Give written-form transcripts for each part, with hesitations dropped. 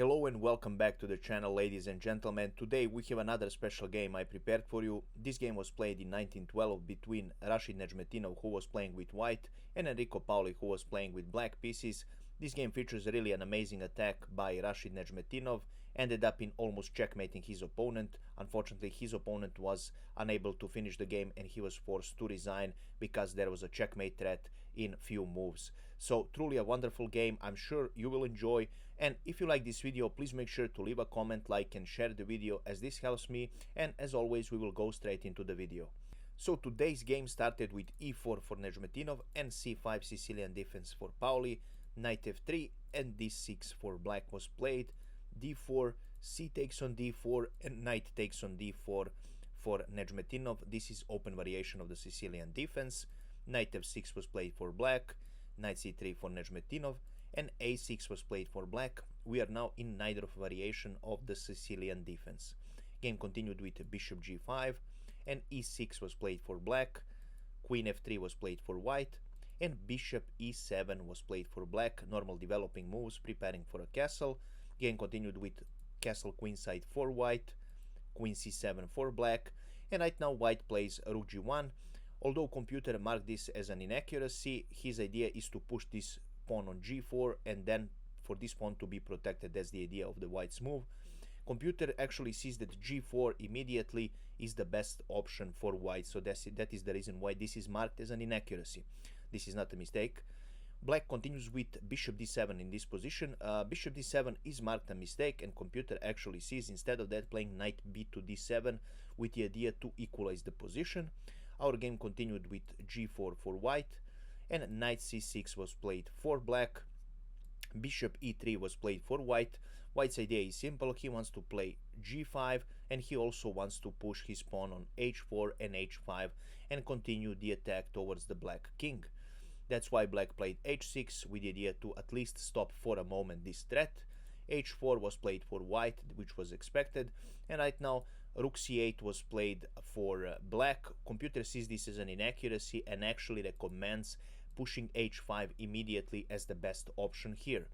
Hello and welcome back to the channel, ladies and gentlemen. Today we have another special game I prepared for you. This game was played in 1912 between Rashid Nezhmetdinov, who was playing with white, and Enrico Pauli, who was playing with black pieces. This game features really an amazing attack by Rashid Nezhmetdinov, ended up in almost checkmating his opponent. Unfortunately, his opponent was unable to finish the game and he was forced to resign because there was a checkmate threat in few moves. So truly a wonderful game. I'm sure you will enjoy, and if you like this video, please make sure to leave a comment, like and share the video, as this helps me. And as always, we will go straight into the video. So today's game started with e4 for Nezhmetdinov and c5 Sicilian defense for Pauli. Knight f3 and d6 for black was played. d4, c takes on d4, and knight takes on d4 for Nezhmetdinov. This is open variation of the Sicilian defense. Knight f6 was played for black. Knight c3 for Nezhmetdinov, and a6 was played for black. We are now in neither variation of the Sicilian defense. Game continued with bishop g5, and e6 was played for black. Queen f3 was played for white, and bishop e7 was played for black. Normal developing moves, preparing for a castle. Game continued with castle queenside for white, queen c7 for black, and right now white plays rook g1. Although computer marked this as an inaccuracy, his idea is to push this pawn on g4 and then for this pawn to be protected. That's the idea of the white's move. Computer actually sees that g4 immediately is the best option for white, so that is the reason why this is marked as an inaccuracy. This is not a mistake. Black continues with bishop d7 in this position. Bishop d7 is marked a mistake, and computer actually sees, instead of that, playing knight b to d7 with the idea to equalize the position. Our game continued with g4 for white, and knight c6 was played for black. Bishop e3 was played for white. White's idea is simple. He wants to play g5, and he also wants to push his pawn on h4 and h5 and continue the attack towards the black king. That's why black played h6 with the idea to at least stop for a moment this threat. h4 was played for white, which was expected, and right now rook c8 was played for black. Computer sees this as an inaccuracy and actually recommends pushing h5 immediately as the best option here.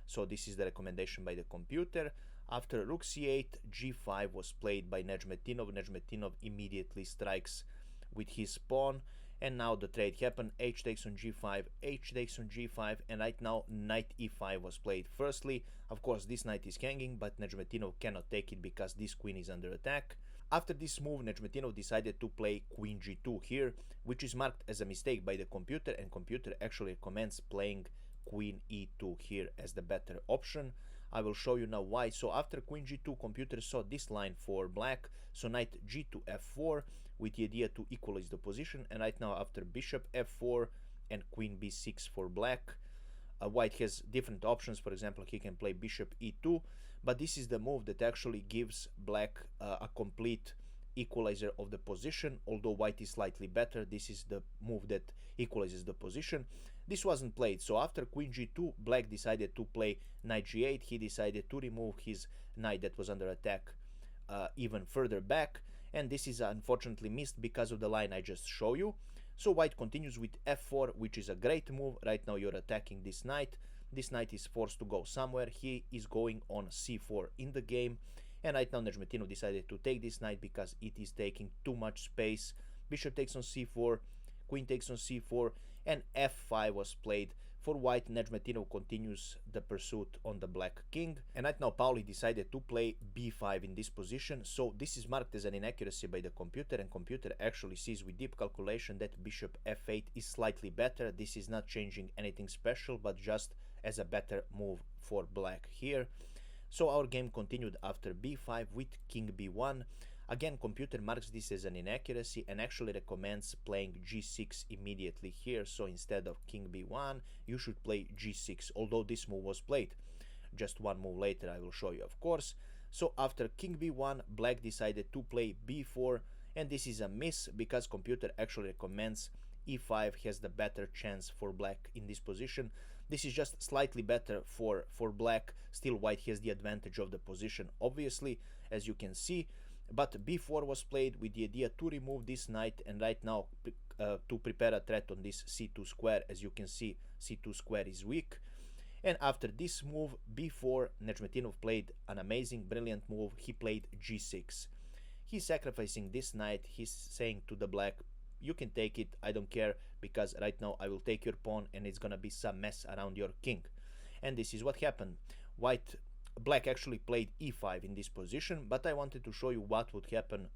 So this is the recommendation by the computer. After rook c8, g5 was played by Nezhmetdinov. Nezhmetdinov immediately strikes with his pawn, and now the trade happened. H takes on g5, h takes on g5, and right now knight e5 was played. Firstly, of course, this knight is hanging, but Nezhmetdinov cannot take it because this queen is under attack. After this move, Nezhmetdinov decided to play queen g2 here, which is marked as a mistake by the computer, and computer actually recommends playing queen e2 here as the better option. I will show you now why. So after queen g2, computer saw this line for black, so knight g to f4 with the idea to equalize the position, and right now after bishop f4 and queen b6 for black, white has different options. For example, he can play bishop e2, but this is the move that actually gives black a complete equalizer of the position. Although white is slightly better, this is the move that equalizes the position. This wasn't played, so after queen g2, black decided to play knight g8. He decided to remove his knight that was under attack even further back, and this is unfortunately missed because of the line I just showed you. So white continues with f4, which is a great move. Right now you're attacking this knight. This knight is forced to go somewhere. He is going on c4 in the game, and right now Nezhmetdinov decided to take this knight because it is taking too much space. Bishop takes on c4, queen takes on c4, and f5 was played for white. Nezhmetdinov continues the pursuit on the black king, and right now Pauli decided to play b5 in this position. So this is marked as an inaccuracy by the computer, and computer actually sees with deep calculation that bishop f8 is slightly better. This is not changing anything special, but just as a better move for black here. So our game continued after b5 with king b1. Again, computer marks this as an inaccuracy and actually recommends playing g6 immediately here. So instead of king b1, you should play g6, although this move was played. Just one move later I will show you, of course. So after king b1, black decided to play b4, and this is a miss because computer actually recommends e5 has the better chance for black in this position. This is just slightly better for black. Still, white has the advantage of the position, obviously, as you can see. But b4 was played with the idea to remove this knight, and right now to prepare a threat on this c2 square. As you can see, c2 square is weak, And after this move, before Nezhmetdinov played an amazing, brilliant move, he played g6. He's sacrificing this knight. He's saying to the black, you can take it, I don't care, because right now I will take your pawn and it's gonna be some mess around your king. And this is what happened. Black actually played e5 in this position, but I wanted to show you what would happen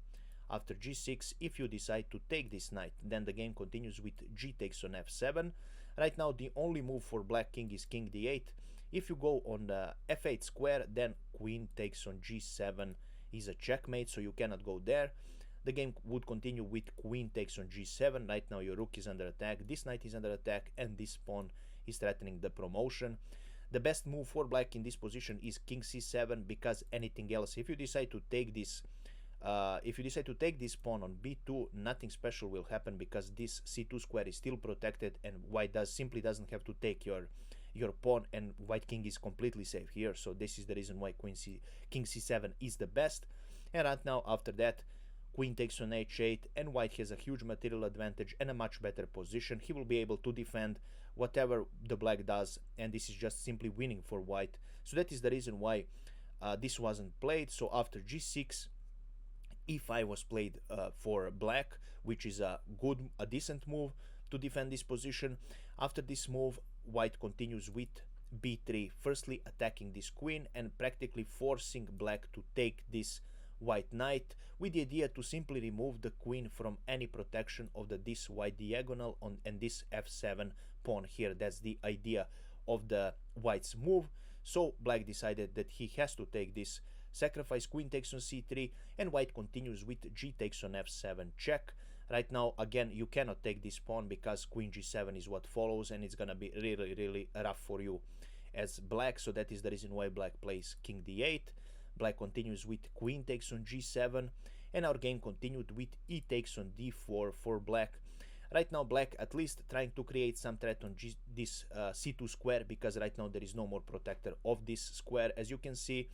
after g6 if you decide to take this knight. Then the game continues with g takes on f7. Right now the only move for black king is king d8. If you go on the f8 square, then queen takes on g7 is a checkmate, so you cannot go there. The game would continue with queen takes on g7. Right now your rook is under attack, this knight is under attack, and this pawn is threatening the promotion. The best move for black in this position is king c7, because anything else, if you decide to take this pawn on b2, nothing special will happen, because this c2 square is still protected and white simply doesn't have to take your pawn, and white king is completely safe here. So this is the reason why king c7 is the best. And right now after that, queen takes on h8, and white has a huge material advantage and a much better position. He will be able to defend whatever the black does, and this is just simply winning for white. So that is the reason why this wasn't played. So after g6, e5 was played for black, which is a decent move to defend this position. After this move, white continues with b3, firstly attacking this queen and practically forcing black to take this white knight, with the idea to simply remove the queen from any protection of this white diagonal and this f7 pawn here. That's the idea of the white's move. So black decided that he has to take this sacrifice. Queen takes on c3, and white continues with g takes on f7 check. Right now again you cannot take this pawn, because queen g7 is what follows, and it's gonna be really rough for you as black. So that is the reason why black plays king d8. Black continues with queen takes on g7, and our game continued with e takes on d4 for black. Right now black at least trying to create some threat on this c2 square, because right now there is no more protector of this square, as you can see.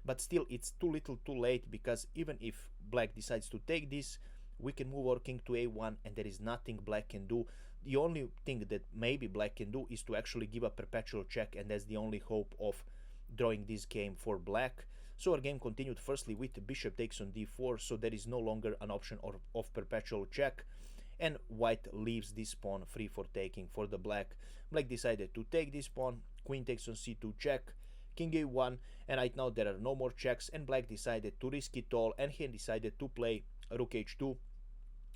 But still it's too little too late, because even if black decides to take this, we can move our king to a1, and there is nothing black can do. The only thing that maybe black can do is to actually give a perpetual check, and that's the only hope of drawing this game for black. So our game continued firstly with bishop takes on d4, so there is no longer an option of perpetual check, and white leaves this pawn free for taking for the black. Black decided to take this pawn, queen takes on c2 check, king a1, and right now there are no more checks, and black decided to risk it all, and he decided to play rook h2,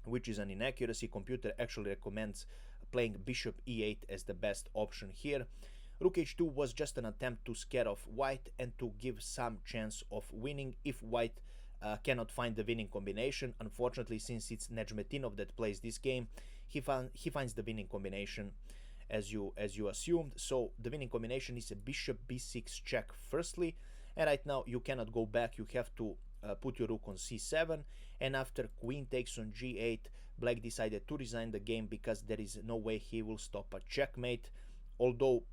which is an inaccuracy. Computer actually recommends playing bishop e8 as the best option here. Rook h2 was just an attempt to scare off white and to give some chance of winning if white cannot find the winning combination. Unfortunately, since it's Nezhmetdinov that plays this game, he finds the winning combination as you assumed. So the winning combination is a bishop b6 check firstly, and right now you cannot go back. You have to put your rook on c7, and after queen takes on g8, black decided to resign the game, because there is no way he will stop a checkmate. Although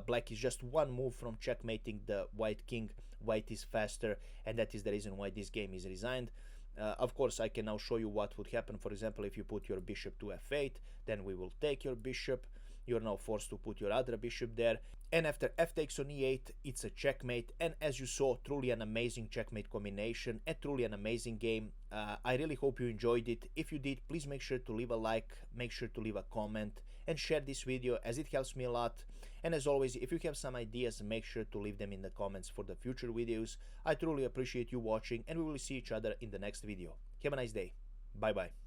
black is just one move from checkmating the white king, white is faster, and that is the reason why this game is resigned. Of course, I can now show you what would happen. For example, if you put your bishop to f8, then we will take your bishop. You're now forced to put your other bishop there. And after f takes on e8, it's a checkmate. And as you saw, truly an amazing checkmate combination and truly an amazing game. I really hope you enjoyed it. If you did, please make sure to leave a like, make sure to leave a comment, and share this video, as it helps me a lot. And as always, if you have some ideas, make sure to leave them in the comments for the future videos. I truly appreciate you watching, and we will see each other in the next video. Have a nice day. Bye bye.